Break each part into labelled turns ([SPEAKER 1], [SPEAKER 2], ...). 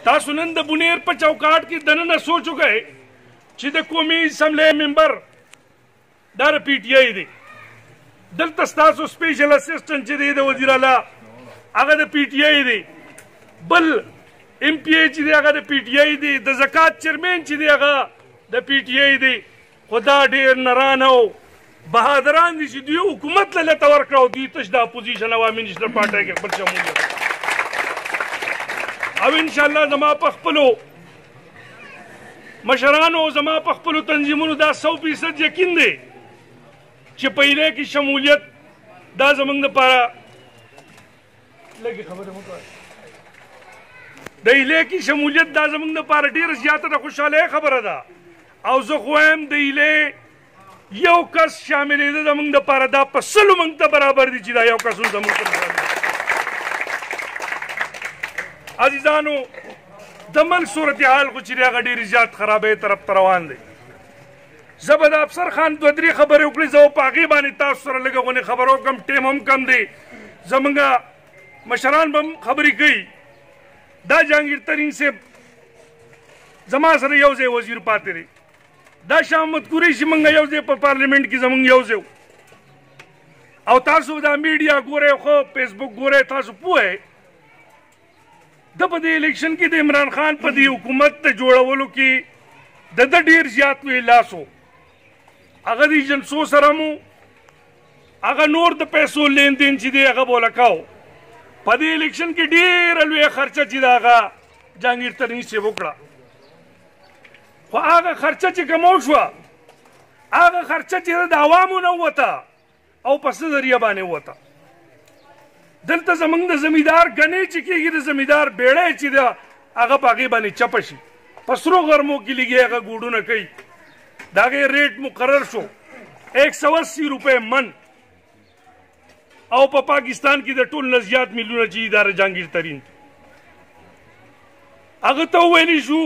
[SPEAKER 1] تاسو نن د بونیر په چوکاټ کې دننه سوچ وکئ چې د قومي اسمبلی ممبر دا د پی ټي آی دی دلته ستاسو سپیشل اسسټنټ چې دی د وزیر اعلی هغه د پی ټي آی دی بل ایم پی ای چې دی هغه د پی ټي آی دی د زکات چیرمین چې دی هغه د پی ټي آی دی خو دا ډېر نران او بهادران دي چې دوی حکومت له لته ورکړه او دوی تش د اپوزیشن عوامي نیشنل پارټۍ کې خپل شمولیت او انشاءالله زما په خپلو مشرانو زما په خپلو تنظیمونو دا 100% یقین دی چې په ایله کې شمولیت دا زموږ دپاره لږې خبرې مو کوه د ایله کې شمولیت دا زموږ دپاره ډېره زیاته د خوشحالۍ خبره ده او زه خو وایم د ایله یو کس شاملېده زموږ دپاره دا په سلو موږ ته برابر دي چې دا یو کس هم زموږ ته عزیزانو د ملک صورتحال خو چې دی هغه ډېرې زیات خرابۍ طرف ته روان دی زه به د افسر خان دوه درې خبرې وکړې زه به په هغې باندې تاسو سره لږه غونې خبره وکړم ټیم هم کم دی زموږ مشران به هم خبرې کوي دا جهانګیر ترین صاحب زما سره یو ځای وزیر پاتې دی دا شاه محمد قریشي موږ یو ځای په پارلیمنټ کې زموږ یو ځای او تاسو دا میډیا ګورئ خو فیسبوک ګورئ تاسو پوهئ د په دې الیکشن کې د عمران خان په دې حکومت ته جوړولو کې د ده ډېر زیات لوی لاس و هغه د ایجنسو سره مو هغه نور د پیسو لین دین چې دی هغه به ولکاو په دې الیکشن کې ډېره لویه خرچه چې د هغه جهانګیر ترین صاحب وکړه خو هغه خرچه چې کومه وشوه هغه خرچه چې د عوامو نه ووته او په څه ذریعه باندې ووته دلته زموږ د زمیندار ګنې چې کېږي د زمیندار بیړۍ چې ده هغه په هغې باندې چپه شي په سرو غرمو کې لګي هغه ګوډونه کوي د هغې ریټ مقرر شو 180 روپۍ من او په پاکستان کې د ټول نه زیات میلیونه چې اداره جهانګیر ترین هغه ته وویلی شو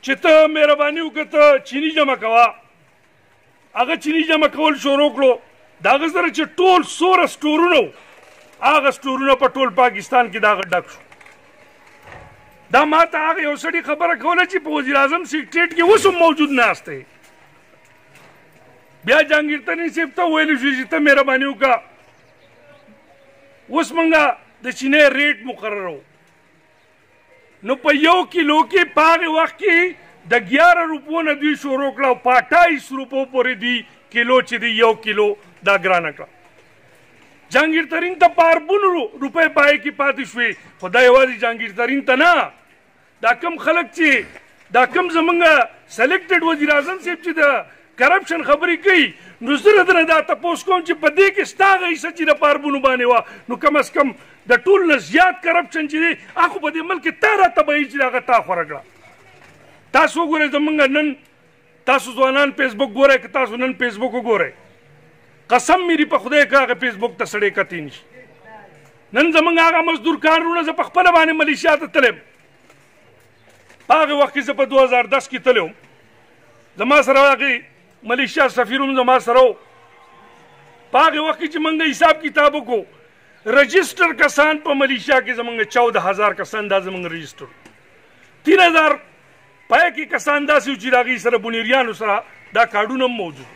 [SPEAKER 1] چې ته مهرباني وکړه ته چینی جمع کوه هغه چینی جمع کول شروع کړو د هغه سره چې ټول سوره سټورونه هغه سټورونه په ټول پاکستان کې د هغه ډک شو دا ما ته هغه یو سړي خبره کوله چې په وزیر اعظم سیکرټریټ کې اوس هم موجود ناست دی بیا جهانګیر ترین صاحب ته ویلی شو چې ته مهرباني وکړه اوس موږ د چینی ریټ مقررو نو په یو کیلو کې په هغې وخت کې د 11 روپو نه دوی شروع کړه او په 28 روپو پورې دوی کیلو چې دی یو کیلو دا ګرانه کړه جهانګیر ترین ته په اربونو روپۍ پای کې پاتې شوې خو دا یوازې جهانګیر ترین ته نه دا کم خلک چې دا کم زموږ سلیکټډ وزیر اعظم صاحب چې د کرپشن خبرې کوي نو زه درنه دا تپوس کوم چې په دې کې ستا هغه حصه چې د په اربونو باندې وه نو کم از کم د ټول نه زیات کرپشن چې دی هغه خو په دې ملک کې تا راته به وایي چې هغه تا خوره کړه تاسو وګورئ زموږ نن تاسو ځوانان فیسبوک ګورئ که تاسو نن فیسبوک وګورئ قسم میری په خدای که هغه فیسبوک ته سړی کتی نشي نن زموږ هغه مزدور کارونه زه په خپله باندې ملیشیا ته تللی په هغې وخت کې زه په 2010 کې تللی وم زما سره هغې ملیشیا سفیر هم زما سره و په هغې وخت کې چې موږ حساب کتاب وکړو رجسټر کسان په ملیشیا کې زموږ 14,000 کسان دا زموږ رجسټر 3,000 پای کې کسان داسې وو چې د هغې سره بونیریانو سره دا کارډونه هم موجود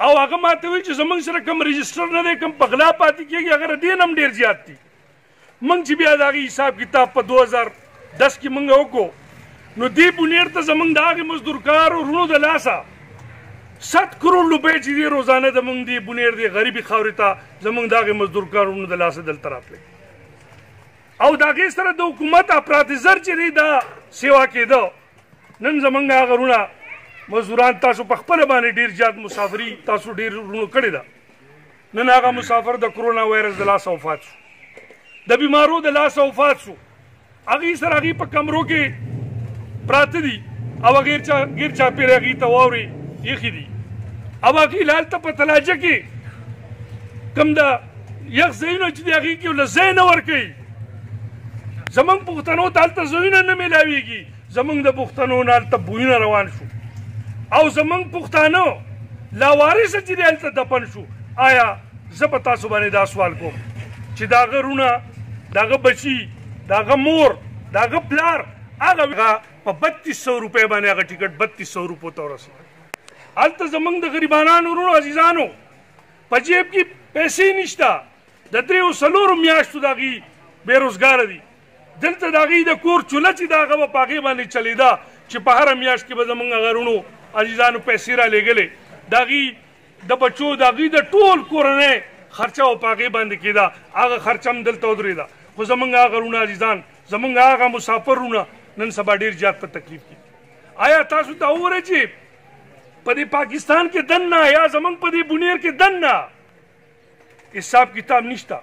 [SPEAKER 1] او هغه ماته وایي چې زموږ سره کوم رجسټر نه دی کوم په غلا پاتې کېږي هغه د دې نه هم ډېر زیات دي موږ چې بیا د هغې حساب کتاب په 2010 کې موږ وکړو نو دې بونیر ته زموږ د هغې مزدورکارو وروڼو د لاسه 7 کروڑ روپۍ چې دي روزانه زموږ دې بونیر دې غریبي خاورې ته زموږ د هغې مزدورکارو وروڼو د لاسه دلته راتللی او د هغې سره د حکومت اپراتیزر چې دی دا سیوا کېده نن زموږ هغه وروڼه مزدوران تاسو په خپله باندې ډېر زیات مسافري تاسو ډېر وروڼو کړې ده نن هغه مسافر د کرونا وایرس د لاسه وفات شو د بیمارو د لاسه وفات شو هغې سره هغې په کمرو کې پراته دي او غیر چاپېره هغې ته واورې ایښي دي او هغې له هلته په تلاجه کې کوم د یخ ځایونه چې دي هغې کې له ځای نه ورکوي زموږ پښتنو ته هلته ځایونه نه میلاویږي زموږ د پښتنو نه هلته بویونه روان شو او زموږ پښتانه لاوارثه چې دی هلته دفن شو آیا زه په تاسو باندې دا سوال کوم چې د هغه وروڼه د هغه بچي د هغه مور د هغه پلار هغه په 3200 روپۍ باندې هغه ټیکټ 3200 روپو ته ورسېد. هلته زموږ د غریبانانو وروڼو عزیزانو په جیب کې پیسې نشته، د 3-4 میاشتو د هغوی بېروزګاره دي. دلته د هغوی د کور چوله چې د هغه به په هغې باندې چلېده چې په هره میاشت کې به زموږ هغه وروڼو عزیزانو پیسې رالیږلې، د هغوی د بچو د هغوی د ټول کورنۍ خرچه به په هغې باندې کېده، هغه خرچه هم دلته ودرېده. خو زموږ هغه وروڼه عزیزان، زموږ هغه مسافر وروڼه نن سبا ډېر زیات په تکلیف کې. آیا تاسو ته وګورئ چې په دې پاکستان کې دننه یا زموږ په دې بونیر کې دننه حساب کتاب نشته.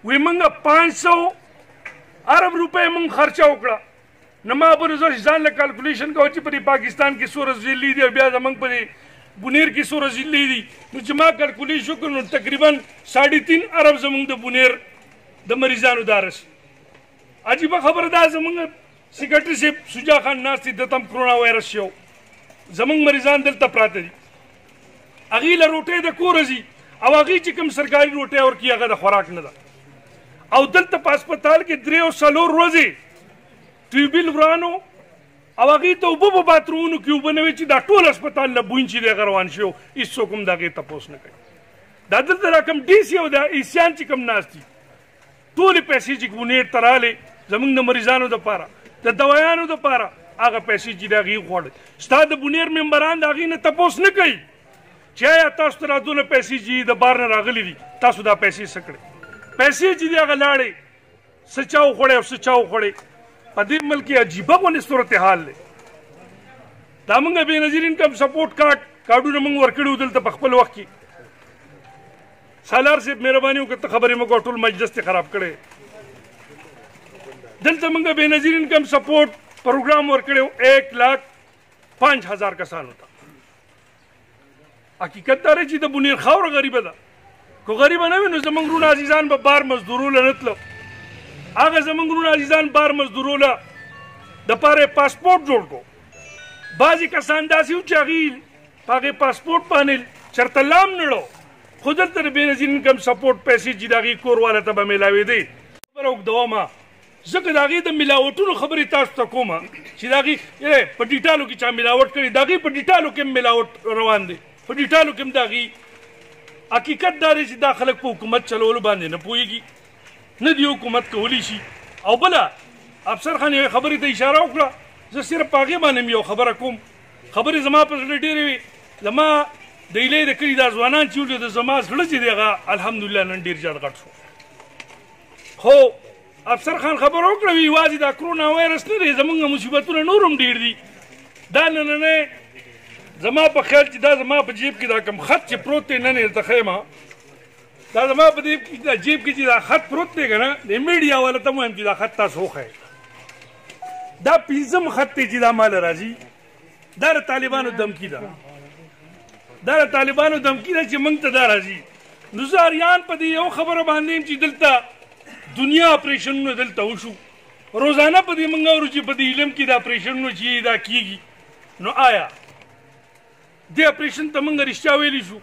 [SPEAKER 1] وی موږ 500 ارب روپۍ موږ خرچه وکړه. نو ما به ځان له کالکولیشن کوه چې په دې پاکستان کې څومره ضلعې دي او بیا زموږ په دې بونیر کې څومره ضلعې دي. نو چې ما کالکولیشن وکړو نو تقریبا 3.5 ارب زموږ د بونیر د مریضانو دا رسي. عجیبه خبره ده، زموږ سیکرټري صاحب شجاع خان ناست دي، دته هم کرونا وایرس شو. زموږ مریضان دلته پراته دي، هغوی له روټۍ د کوره ځي او هغوی چې کوم سرکاري روټۍ ورکوي هغه د خوراک نه ده. او دلته په هسپتال کې 3-4 ورځې ټیوبیل ورانو او هغوی ته اوبه په باترومونو کې اوبه نه وي چې دا ټول هسپتال له بوین چې دی هغه روان شوی، هېڅوک هم د هغې تپوس نه کوي. دا دلته دا کوم ډي سي او دا ایسیان چې کوم ناست دي ټولې پیسې چې بونیر ته رالې زموږ د مریضانو دپاره د دوایانو دپاره هغه پیسې چې د هغې غواړي. ستا د بونیر ممبران د هغې نه تپوس نه کوي چې آیا تاسو ته را دونه پیسې چې د بار نه راغلي دي تاسو دا پیسې څه کړئ. پیسې چې دي هغه لاړې څه چا وخوړی او څه چا وخوړی. په دې ملک کې عجیبه غوندې صورتحال دی. دا موږ بېنظیر انکم سپورټ کارډونه موږ ورکړي وو دلته په خپل وخت کې. سالار صاحب مهرباني وکړه ته خبرې مه کوه، ټول مجلس دې خراب کړی. دلته موږ بېنظیر انکم سپورټ پروګرام ورکړی و 1,05,000 کسانو ته. حقیقت دا دی چې د بونیر خاوره غریبه ده. که غریبه نه وي نو زموږ وروڼه عزیزان به بار مزدورونه نه تلل. هغه زموږ وروڼه عزیزان بار مزدورونه دپاره یې پاسپورټ جوړ کړو. بعضې کسان داسې وو چې هغوی په هغې پاسپورټ باندې چېرته لام نړو، خو دلته د بېنظیر انکم سپورټ پیسې چې د هغې کور والا ته به میلاوېدې. خبره اوږدومه ځکه د هغې د ملاوټونو خبرې تاسو ته کومه چې د هغې په ډیټالو کې چا ملاوټ کړي، د هغې په ډیټالو کې هم ملاوټ روان دی، په ډیټالو کې هم د هغې حقیقت دا دی چې دا خلک په حکومت چلولو باندې نه پوهېږي، نه دی حکومت کولی شي. او بله افسر خان یوې خبرې ته اشاره وکړه، زه صرف په هغې باندې یو خبره کوم. خبرې زما په زړه ډېرې وي، زما د ایلۍ د کلي دا ځوانان چې ولې د زما زړه چې دی هغه الحمدلله نن ډېر زیات غټ شو. خو افسر خان خبره وکړه وي یوازې دا کرونا وایرس نه دی، زموږ مصیبتونه نور هم ډېر دي. دا نننی زما په خیال چې دا زما په جیب کې دا کوم خط چې پروت دی نن یې درته ښیم، دا زما په دې جیب کې چې دا خط پروت دی که نه، د میډیا والا ته وایم چې دا خط تاسو وښیئ. دا 5م خط دی چې دا ماله راځي، دا د طالبانو دمکي ده، دا د طالبانو دمکي ده چې موږ ته دا راځي. نو زه اریان په دې یو خبره باندې یم چې دلته دنیا اپریشنونه دلته وشو، روزانه په دې موږ اورو چې په دې علم کې د اپریشنونو چې دا کېږي. نو آیا دې اپریشن ته موږ رښتیا ویلی شو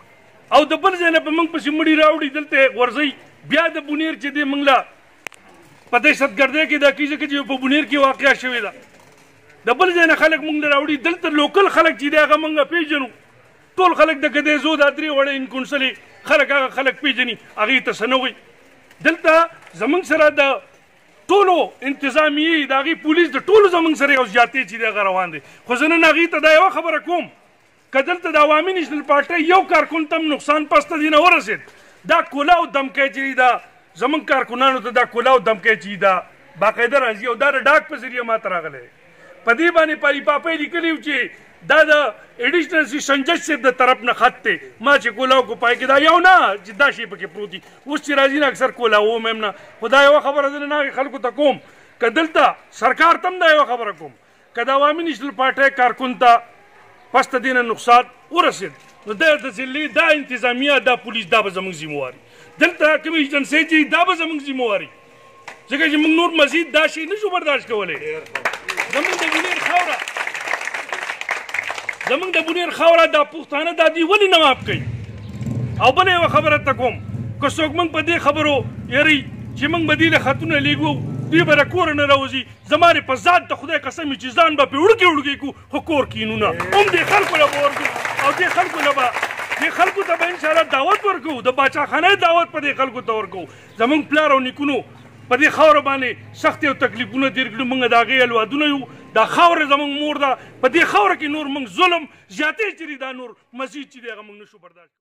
[SPEAKER 1] او د بل ځای نه په موږ پسې مړي راوړي دلته غورځوي؟ بیا د بونیر چې دی موږ له په دهشتګردۍ کې دا کیږي ځکه چې په بونیر کې واقعه شوې ده، د بل ځای نه خلک موږ له راوړي. دلته لوکل خلک چې دی هغه موږ پېژنو، ټول خلک د ګدیزو دا 3 وړه انکونسلې خلک هغه خلک پېژني، هغې ته څه نه وایي. دلته زموږ سره د ټولو انتظامیې د هغې پولیس د ټولو زموږ سره یو زیاتې چې دی هغه روان دی. خو زه نن هغې ته دا یوه خبره کوم، که دلته د عوامي نیشنل پارټۍ یو کارکون ته هم نقصان پسته دې نه ورسېد، دا کولا او دمکی چې دا زموږ کارکونانو ته دا کولا او دمکی چې دا باقاعده راځي او دا د ډاک په ذریعه ما ته راغلی دی. په دې باندې پاپۍ لیکلي و چې دا د ایډیشنل سیشن جج صاحب د طرف نه خط دی. ما چې کولا وکړو پای کې دا یو نه چې دا شی پکې پروت دي، اوس چې راځي نه اکثر کولا وم هم نه. خو دا یوه خبره زه نه خلکو ته کوم، که دلته سرکار ته هم دا یوه خبره کوم، که د عوامي نیشنل پارټۍ کارکون ته پسته دې نه نقصان ورسېد نو دا د ضلعې دا انتظامیه دا پولیس دا به زموږ ذمواري، دلته کوم ایجنسۍ چې دا به زموږ ذمواري، ځکه چې موږ نور مزید دا شی نه شو برداشت کولی. زموږ د بونیر خاوره زموږ د بونیر خاوره دا پښتانه دا دوی ولې نه معاف کوي؟ او بله یوه خبره ته کوم، که څوک موږ په دې خبرو یری چې موږ به دې له خطونه لیږو، دوی به د کوره نه راوځي زما دې په ذات د خدای قسم وي چې ځان به پرې وړکې وړکې کړو خو کور کینونه هم دې خلکو له به ورکړو او دې خلکو ته به انشاءالله دعوت ورکوو د باچاخانۍ دعوت په دې خلکو ته ورکوو زموږ پلار او نیکونو په دې خاوره باندې سختې او تکلیفونه تېر کړي موږ د هغې اولادونه یو دا خاوره زموږ مور ده په دې خاوره کې نور موږ ظلم زیاتې چې دي دا نور مزید چې دی هغه موږ نشو برداشت